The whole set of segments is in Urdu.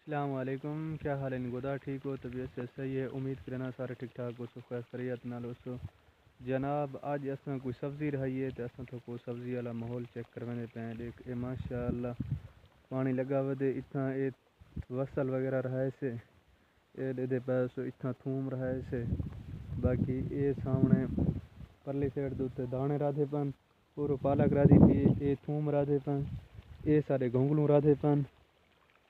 السلام علیکم، کیا حال ہے؟ گودا ٹھیک ہو؟ طبیعت سے صحیح ہے؟ امید کرنا سارے ٹھیک ٹھاک ہو، خیر خیریت نال ہو. جناب اج اساں کوئی سبزی رہی ہے تو اساں تو کوئی سبزی والا ماحول چیک کروانے پے. دیکھ اے ماشاء اللہ پانی لگا ودے اتنا اے وصل وغیرہ رہے سے اے دے پاس اتنا تھوم رہے سے. باقی اے سامنے پرلی سائڈ دے دانے رادھے پن اور پالک رادھی پی. اے تھوم رادھے پن، اے سارے گونگلوں رادھے پن.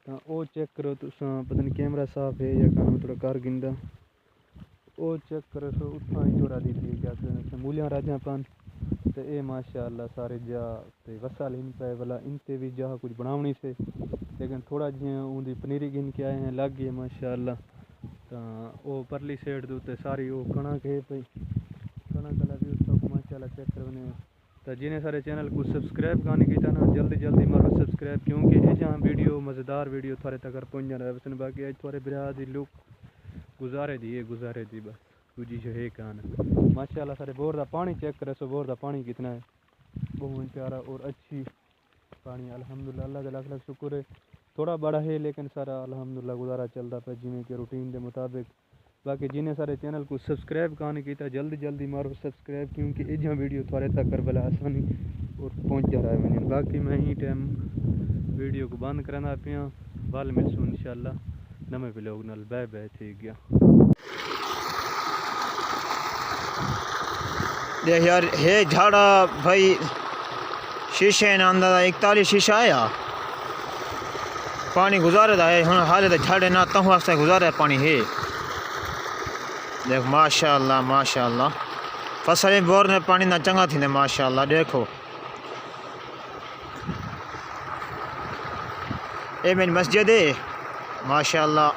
تو او چیک کرو تساں، پتہ نہیں کیمرہ صاف ہے یا کام تھوڑا کر گندا. او چیک کرو تو اتنا ہی رادھی پی کیا کہ مولیاں راجاں پن. تے اے ماشاء اللہ سارے جا تے وصل ہن پے والا ان تے بھی جا کچھ بناونی سے، لیکن تھوڑا جیاں اون دی پنیری گن کے آئے ہیں لگ گئے ماشاء اللہ. تو او پرلی سائڈ تے ساری او کنک ہے پئی، کنک والا بھی اس کو ماشاء اللہ چیک کروانے. تو جنہیں سارے چینل کو سبسکرائب کرنے کی نا جلدی جلدی مارو سبسکرائب، کیونکہ یہ جہاں ویڈیو مزیدار ویڈیو تھوڑے تک پہنچ جانا ہے. باقی اج تھوڑے برا دی لک گزارے دی بس تجھی جو ہے کہاں ماشاء اللہ. سارے بور دا پانی چیک کرے سو، بور دا پانی کتنا ہے، بہت پیارا اور اچھی پانی الحمدللہ. اللہ کا لاکھ لاکھ شکر ہے. تھوڑا بڑا ہے لیکن سارا الحمدللہ گزارا چلتا پہ جویں کہ روٹین دے مطابق. باقی جنہیں سارے چینل کو سبسکرائب کرنے کیتا جلدی جلدی مارو سبسکرائب، کیونکہ یہ جہاں ویڈیو تھوڑے تک کر بلا آسانی اور پہنچ جا رہا ہے منین. باقی میں ہی ٹائم ویڈیو کو بند کرنا پیا. بال ملسوں انشاءاللہ نمے ولاگ نال. بائے بائے، ٹھیک گیا. دیکھ یار ہے جھاڑا بھائی شیشے نے اندر 41 شیشہ آیا پانی گزارے دا ہے ہن حالے تے جھاڑے نہ تہوں واسطے گزارے پانی ہے. دیکھ ماشاء اللہ فصل بور نے پانی نہ چنگا تھی نے ماشاء اللہ. دیکھو اے میری مسجد ہے ماشاء اللہ.